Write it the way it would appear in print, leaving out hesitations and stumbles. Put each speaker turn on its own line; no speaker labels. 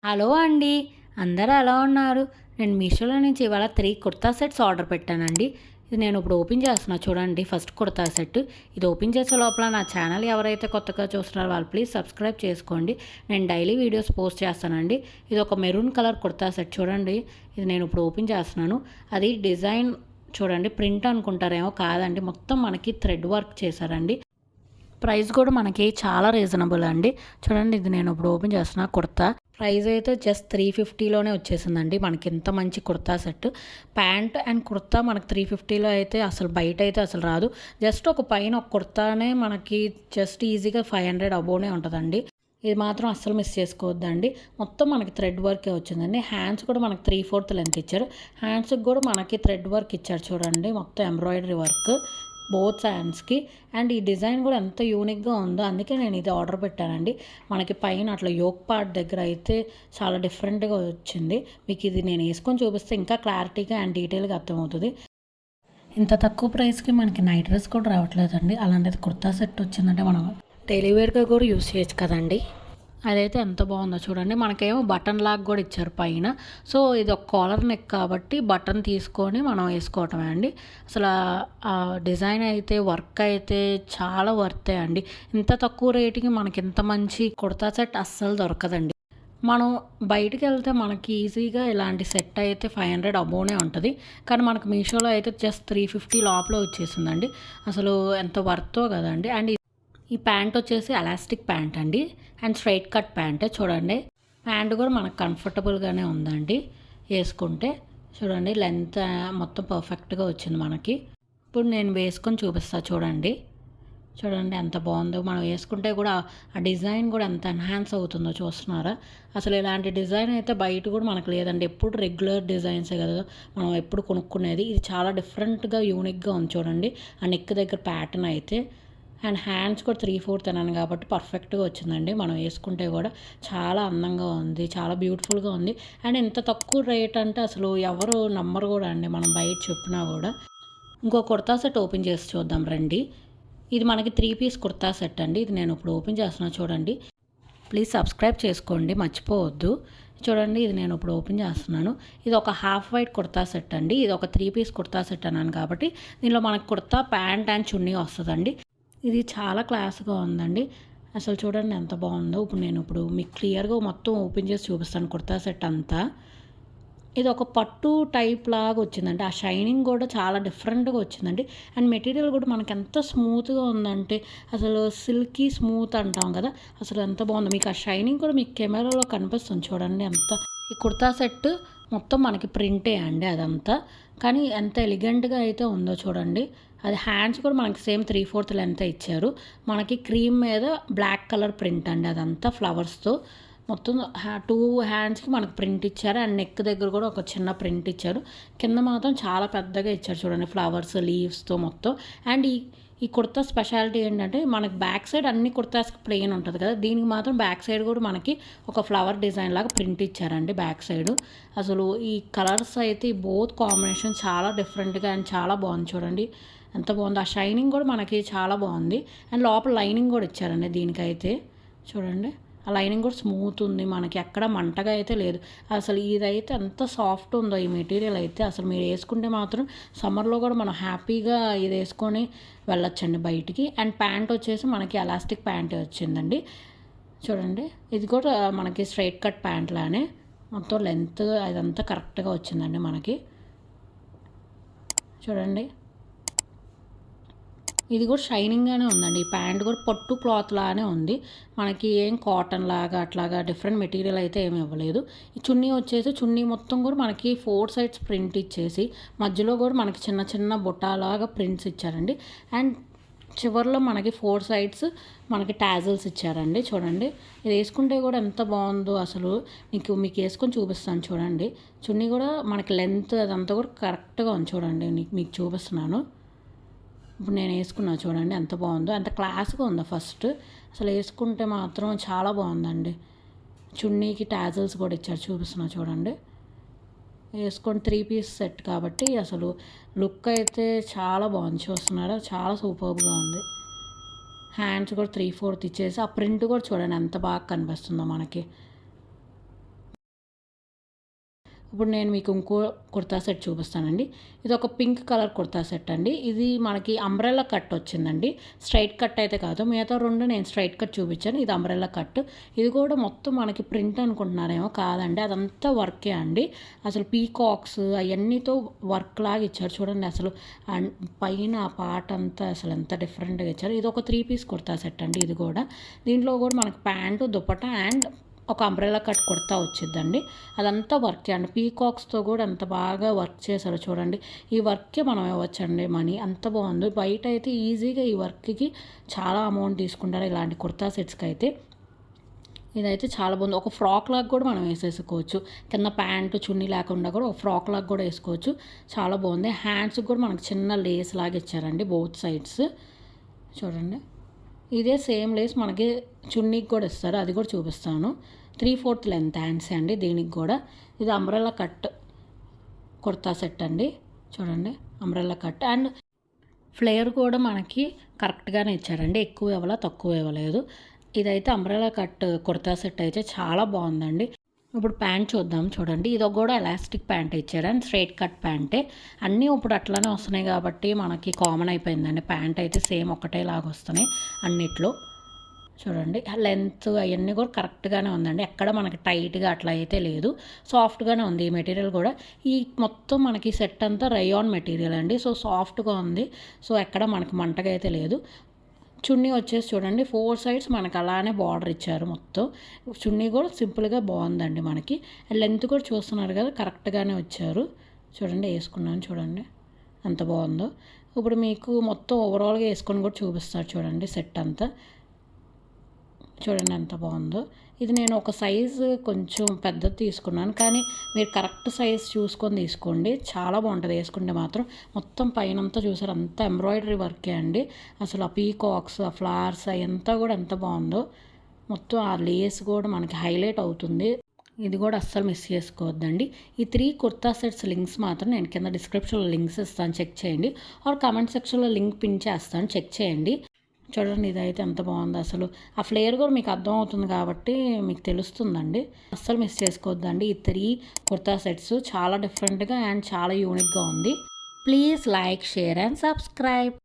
Hello అండి, అందరూ ఎలా ఉన్నారు? నేను మీషోలో నుంచి ఇవాళ 3 కుర్తా సెట్స్ ఆర్డర్ పెట్టానండి. ఇది నేను ఇప్పుడు ఓపెన్ చేస్తున్నా చూడండి. ఫస్ట్ కుర్తా సెట్ ఇది ఓపెన్ చేసే లోపల నా ఛానల్ ఎవరైతే కొత్తగా చూస్తున్నారో వాళ్ళు ప్లీజ్ సబ్స్క్రైబ్ చేసుకోండి. నేను డైలీ వీడియోస్ పోస్ట్ చేస్తానండి. ఇది ఒక మెరూన్ కలర్ కుర్తా సెట్ చూడండి. ఇది నేను ఇప్పుడు ఓపెన్ చేస్తున్నాను. అది డిజైన్ చూడండి, ప్రింట్ అనుకుంటారేమో, కాదండి, మొత్తం మనకి థ్రెడ్ వర్క్ చేశారండి. ప్రైస్ కూడా మనకి చాలా రీజనబుల్ అండి. చూడండి, ఇది నేను ఇప్పుడు ఓపెన్ చేస్తున్నా కుర్తా. ప్రైస్ అయితే జస్ట్ 350లోనే వచ్చేసిందండి మనకి ఇంత మంచి kurta set. Pant and kurta మనకి 350లో అయితే అసలు బయట అయితే అసలు రాదు. జస్ట్ ఒక పైన ఒక కుర్తానే మనకి జస్ట్ ఈజీగా 500 అబోనే ఉంటుందండి. ఇది మాత్రం అస్సలు మిస్ చేసుకోవద్దండి. మొత్తం మనకి థ్రెడ్ వర్కే వచ్చిందండి. హ్యాండ్స్ కూడా మనకి 3/4 లెంత్ ఇచ్చారు. హ్యాండ్స్కి కూడా మనకి థ్రెడ్ వర్క్ ఇచ్చారు చూడండి. మొత్తం ఎంబ్రాయిడరీ వర్క్ బోత్ హ్యాండ్స్కి. అండ్ ఈ డిజైన్ కూడా ఎంత యూనిక్గా ఉందో, అందుకే నేను ఇది ఆర్డర్ పెట్టానండి. మనకి పైన అట్లా యోక్ పార్ట్ దగ్గర అయితే చాలా డిఫరెంట్గా వచ్చింది. మీకు ఇది నేను వేసుకొని చూపిస్తే ఇంకా క్లారిటీగా అండ్ డీటెయిల్గా అర్థమవుతుంది. ఇంత తక్కువ ప్రైస్కి మనకి నైట్ డ్రెస్ కూడా రావట్లేదండి. అలాంటిది కుర్తా సెట్ వచ్చిందంటే మనం డైలీ వేర్గా కూడా యూస్ చేయొచ్చు కదండి. అదైతే ఎంత బాగుందో చూడండి. మనకేమో బటన్ లాగా కూడా ఇచ్చారు పైన. సో ఇది ఒక కాలర్ నెక్ కాబట్టి బటన్ తీసుకొని మనం వేసుకోవటమే అండి. అసలు ఆ డిజైన్ అయితే వర్క్ అయితే చాలా వర్తే అండి. ఇంత తక్కువ రేటుకి మనకి ఇంత మంచి కుర్తా సెట్ అస్సలు దొరకదండి. మనం బయటికి వెళ్తే మనకి ఈజీగా ఇలాంటి సెట్ అయితే 500 అబోనే ఉంటుంది. కానీ మనకు మీషోలో అయితే జస్ట్ 350 లోపల వచ్చేసిందండి. అసలు ఎంత వర్తో కదండి. అండ్ ఈ ప్యాంట్ వచ్చేసి ఎలాస్టిక్ ప్యాంట్ అండి. అండ్ స్ట్రైట్ కట్ ప్యాంటే చూడండి. ప్యాంట్ కూడా మనకు కంఫర్టబుల్గానే ఉందండి వేసుకుంటే. చూడండి, లెంత్ మొత్తం పర్ఫెక్ట్గా వచ్చింది మనకి. ఇప్పుడు నేను వేసుకొని చూపిస్తా చూడండి. చూడండి ఎంత బాగుందో. మనం వేసుకుంటే కూడా ఆ డిజైన్ కూడా ఎంత ఎన్హాన్స్ అవుతుందో చూస్తున్నారా? అసలు ఇలాంటి డిజైన్ అయితే బయట కూడా మనకు లేదండి. ఎప్పుడు రెగ్యులర్ డిజైన్సే కదా మనం ఎప్పుడు కొనుక్కునేది. ఇది చాలా డిఫరెంట్గా యూనిక్గా ఉంది చూడండి. ఆ నెక్ దగ్గర ప్యాటర్న్ అయితే. అండ్ హ్యాండ్స్ కూడా 3/4 అన్నాను కాబట్టి పర్ఫెక్ట్గా వచ్చిందండి. మనం వేసుకుంటే కూడా చాలా అందంగా ఉంది, చాలా బ్యూటిఫుల్గా ఉంది. అండ్ ఇంత తక్కువ రేట్ అంటే అసలు ఎవరు నమ్మరు కూడా అండి, మనం బయట చెప్పినా కూడా. ఇంకో కుర్తా సెట్ ఓపెన్ చేసి చూద్దాం రండి. ఇది మనకి 3 పీస్ కుర్తా సెట్ అండి. ఇది నేను ఇప్పుడు ఓపెన్ చేస్తున్నా చూడండి. ప్లీజ్ సబ్స్క్రైబ్ చేసుకోండి, మర్చిపోవద్దు. చూడండి, ఇది నేను ఇప్పుడు ఓపెన్ చేస్తున్నాను. ఇది ఒక హాఫ్ వైట్ కుర్తా సెట్ అండి. ఇది ఒక 3 పీస్ కుర్తా సెట్ అన్నాను కాబట్టి దీనిలో మనకి కుర్తా, ప్యాంట్ అండ్ చున్నీ వస్తుందండి. ఇది చాలా క్లాస్గా ఉందండి. అసలు చూడండి ఎంత బాగుందో. ఇప్పుడు మీకు క్లియర్గా మొత్తం ఓపెన్ చేసి చూపిస్తాను కుర్తా సెట్ అంతా. ఇది ఒక పట్టు టైప్ లాగా వచ్చిందండి. ఆ షైనింగ్ కూడా చాలా డిఫరెంట్గా వచ్చిందండి. అండ్ మెటీరియల్ కూడా మనకి ఎంత స్మూత్గా ఉందంటే అసలు సిల్కీ స్మూత్ అంటాం కదా, అసలు ఎంత బాగుందో. మీకు ఆ షైనింగ్ కూడా మీకు కెమెరాలో కనిపిస్తుంది చూడండి ఎంత. ఈ కుర్తా సెట్ మొత్తం మనకి ప్రింటే అండి అదంతా. కానీ ఎంత ఎలిగెంట్గా అయితే ఉందో చూడండి. అది హ్యాండ్స్ కూడా మనకి సేమ్ 3/4 లెంత్ ఇచ్చారు. మనకి క్రీమ్ మీద బ్లాక్ కలర్ ప్రింట్ అండి అదంతా ఫ్లవర్స్తో. మొత్తం 2 హ్యాండ్స్కి మనకు ప్రింట్ ఇచ్చారు. అండ్ నెక్ దగ్గర కూడా ఒక చిన్న ప్రింట్ ఇచ్చారు. కింద మాత్రం చాలా పెద్దగా ఇచ్చారు చూడండి, ఫ్లవర్స్ లీవ్స్తో మొత్తం. అండ్ ఈ కుర్తా స్పెషాలిటీ ఏంటంటే మనకి బ్యాక్ సైడ్ అన్ని కుర్తాస్కి ప్లెయిన్ ఉంటుంది కదా, దీనికి మాత్రం బ్యాక్ సైడ్ కూడా మనకి ఒక ఫ్లవర్ డిజైన్ లాగా ప్రింట్ ఇచ్చారండి బ్యాక్ సైడ్. అసలు ఈ కలర్స్ అయితే బోత్ కాంబినేషన్ చాలా డిఫరెంట్గా అండ్ చాలా బాగుంది చూడండి ఎంత బాగుంది. ఆ షైనింగ్ కూడా మనకి చాలా బాగుంది. అండ్ లోపల లైనింగ్ కూడా ఇచ్చారండి దీనికైతే. చూడండి, ఆ లైనింగ్ కూడా స్మూత్ ఉంది, మనకి ఎక్కడ మంటగా అయితే లేదు. అసలు ఇదైతే ఎంత సాఫ్ట్ ఉందో ఈ మెటీరియల్ అయితే. అసలు మీరు వేసుకుంటే మాత్రం సమ్మర్లో కూడా మనం హ్యాపీగా ఇది వేసుకొని వెళ్ళొచ్చండి బయటికి. అండ్ ప్యాంట్ వచ్చేసి మనకి ఎలాస్టిక్ ప్యాంట్ వచ్చిందండి. చూడండి, ఇది కూడా మనకి స్ట్రైట్ కట్ ప్యాంట్ లానే మొత్తం లెంత్ అదంతా కరెక్ట్గా వచ్చిందండి మనకి. చూడండి, ఇది కూడా షైనింగ్గానే ఉందండి. ఈ ప్యాంట్ కూడా పట్టు క్లాత్ లాగానే ఉంది. మనకి ఏం కాటన్ లాగా అట్లాగా డిఫరెంట్ మెటీరియల్ అయితే ఏమి ఇవ్వలేదు. ఈ చున్నీ వచ్చేసి చున్నీ మొత్తం కూడా మనకి 4 సైడ్స్ ప్రింట్ ఇచ్చేసి మధ్యలో కూడా మనకి చిన్న చిన్న బుట్టాలాగా ప్రింట్స్ ఇచ్చారండి. అండ్ చివర్లో మనకి 4 సైడ్స్ మనకి టాజల్స్ ఇచ్చారండి. చూడండి, ఇది వేసుకుంటే కూడా ఎంత బాగుందో అసలు. మీకు వేసుకొని చూపిస్తాను చూడండి. చున్నీ కూడా మనకి లెంత్ అదంతా కూడా కరెక్ట్గా ఉంది చూడండి. మీకు చూపిస్తున్నాను. ఇప్పుడు నేను వేసుకున్నా చూడండి ఎంత బాగుందో, ఎంత క్లాస్గా ఉందో ఫస్ట్. అసలు వేసుకుంటే మాత్రం చాలా బాగుందండి. చున్నీకి టాజల్స్ కూడా ఇచ్చారు, చూపిస్తున్నా చూడండి. వేసుకొని 3 పీస్ సెట్ కాబట్టి అసలు లుక్ అయితే చాలా బాగుంది. చూస్తున్నారా, చాలా సూపర్గా ఉంది. హ్యాండ్స్ కూడా 3/4 ఇచ్చేసి ఆ ప్రింట్ కూడా చూడండి ఎంత బాగా కనిపిస్తుందో మనకి. ఇప్పుడు నేను మీకు ఇంకో కుర్తా సెట్ చూపిస్తానండి. ఇది ఒక పింక్ కలర్ కుర్తా సెట్ అండి. ఇది మనకి అంబ్రెల్లా కట్ వచ్చిందండి. స్ట్రైట్ కట్ అయితే కాదు, మిగతా 2 నేను స్ట్రైట్ కట్ చూపించాను, ఇది అంబ్రెల్లా కట్. ఇది కూడా మొత్తం మనకి ప్రింట్ అనుకుంటున్నారేమో, కాదండి, అదంతా వర్కే అండి. అసలు పీకాక్స్ అవన్నీతో వర్క్ లాగా ఇచ్చారు చూడండి. అసలు పైన ఆ పార్ట్ అంతా అసలు ఎంత డిఫరెంట్గా ఇచ్చారు. ఇది ఒక 3 పీస్ కుర్తా సెట్ అండి. ఇది కూడా దీంట్లో కూడా మనకి ప్యాంటు, దుపట్టా అండ్ ఒక అంబ్రెల్లా కట్ కుర్తా వచ్చిందండి. అదంతా వర్క్ అండి. పీకాక్స్తో కూడా ఎంత బాగా వర్క్ చేశారో చూడండి. ఈ వర్క్కే మనం ఇవ్వచ్చండి మనీ, అంత బాగుంది. బయట అయితే ఈజీగా ఈ వర్క్కి చాలా అమౌంట్ తీసుకుంటారు ఇలాంటి కుర్తా సెట్స్కి అయితే. ఇదైతే చాలా బాగుంది. ఒక ఫ్రాక్ లాగా కూడా మనం వేసేసుకోవచ్చు. కింద ప్యాంటు చున్నీ లేకుండా కూడా ఒక ఫ్రాక్ లాగా కూడా వేసుకోవచ్చు. చాలా బాగుంది. హ్యాండ్స్కి కూడా మనకు చిన్న లేస్ లాగా ఇచ్చారండి బోత్ సైడ్స్. చూడండి, ఇదే సేమ్ లేస్ మనకి చున్నీకి కూడా ఇస్తారు, అది కూడా చూపిస్తాను. 3/4 లెంత్ హ్యాండ్స్ అండి దీనికి కూడా. ఇది అంబ్రెల్లా కట్ కుర్తా సెట్ అండి. చూడండి, అంబ్రెల్లా కట్ అండ్ ఫ్లేయర్ కూడా మనకి కరెక్ట్గానే ఇచ్చారండి. ఎక్కువ ఇవ్వాల, తక్కువ ఇవ్వలేదు. ఇదైతే అంబ్రెల్లా కట్ కుర్తా సెట్ అయితే చాలా బాగుందండి. ఇప్పుడు ప్యాంట్ చూద్దాం. చూడండి, ఇది కూడా ఎలాస్టిక్ ప్యాంట్ ఇచ్చాడు అండ్ స్ట్రైట్ కట్ ప్యాంటే. అన్నీ ఇప్పుడు అట్లానే వస్తున్నాయి కాబట్టి మనకి కామన్ అయిపోయిందండి. ప్యాంట్ అయితే సేమ్ ఒకటేలాగా వస్తున్నాయి అన్నిట్లో. చూడండి, లెంత్ అవన్నీ కూడా కరెక్ట్గానే ఉందండి. ఎక్కడ మనకి టైట్గా అట్లా అయితే లేదు, సాఫ్ట్గానే ఉంది ఈ మెటీరియల్ కూడా. ఈ మొత్తం మనకి సెట్ అంతా రయాన్ మెటీరియల్ అండి. సో సాఫ్ట్గా ఉంది, సో ఎక్కడ మనకి మంటగా అయితే లేదు. చున్నీ వచ్చేసి చూడండి, 4 సైడ్స్ మనకి అలానే బార్డర్ ఇచ్చారు మొత్తం. చున్నీ కూడా సింపుల్గా బాగుందండి మనకి. లెంత్ కూడా చూస్తున్నారు కదా, కరెక్ట్గానే వచ్చారు. చూడండి, వేసుకున్నాను చూడండి ఎంత బాగుందో. ఇప్పుడు మీకు మొత్తం ఓవరాల్గా వేసుకొని కూడా చూపిస్తారు చూడండి. సెట్ అంతా చూడండి ఎంత బాగుందో. ఇది నేను ఒక సైజు కొంచెం పెద్దది తీసుకున్నాను, కానీ మీరు కరెక్ట్ సైజ్ చూసుకొని తీసుకోండి. చాలా బాగుంటుంది వేసుకుంటే మాత్రం. మొత్తం పైనంతా చూసారు, అంతా ఎంబ్రాయిడరీ వర్కే అండి. అసలు ఆ పీకాక్స్, ఆ ఫ్లవర్స్ అవంతా కూడా ఎంత బాగుందో. మొత్తం ఆ లేస్ కూడా మనకి హైలైట్ అవుతుంది. ఇది కూడా అస్సలు మిస్ చేసుకోవద్దండి. ఈ 3 కుర్తా సెట్స్ లింక్స్ మాత్రం నేను కింద డిస్క్రిప్షన్లో లింక్స్ ఇస్తాను, చెక్ చేయండి. ఆర్ కామెంట్ సెక్షన్లో లింక్ పిన్ చేస్తాను, చెక్ చేయండి. చూడండి, ఇదైతే ఎంత బాగుంది. అసలు ఆ ఫ్లేయర్ కూడా మీకు అర్థం అవుతుంది కాబట్టి మీకు తెలుస్తుందండి. అస్సలు మిస్ చేసుకోవద్దండి. ఈ 3 కుర్తా సెట్స్ చాలా డిఫరెంట్గా అండ్ చాలా యూనిక్గా ఉంది. Please like, share and subscribe.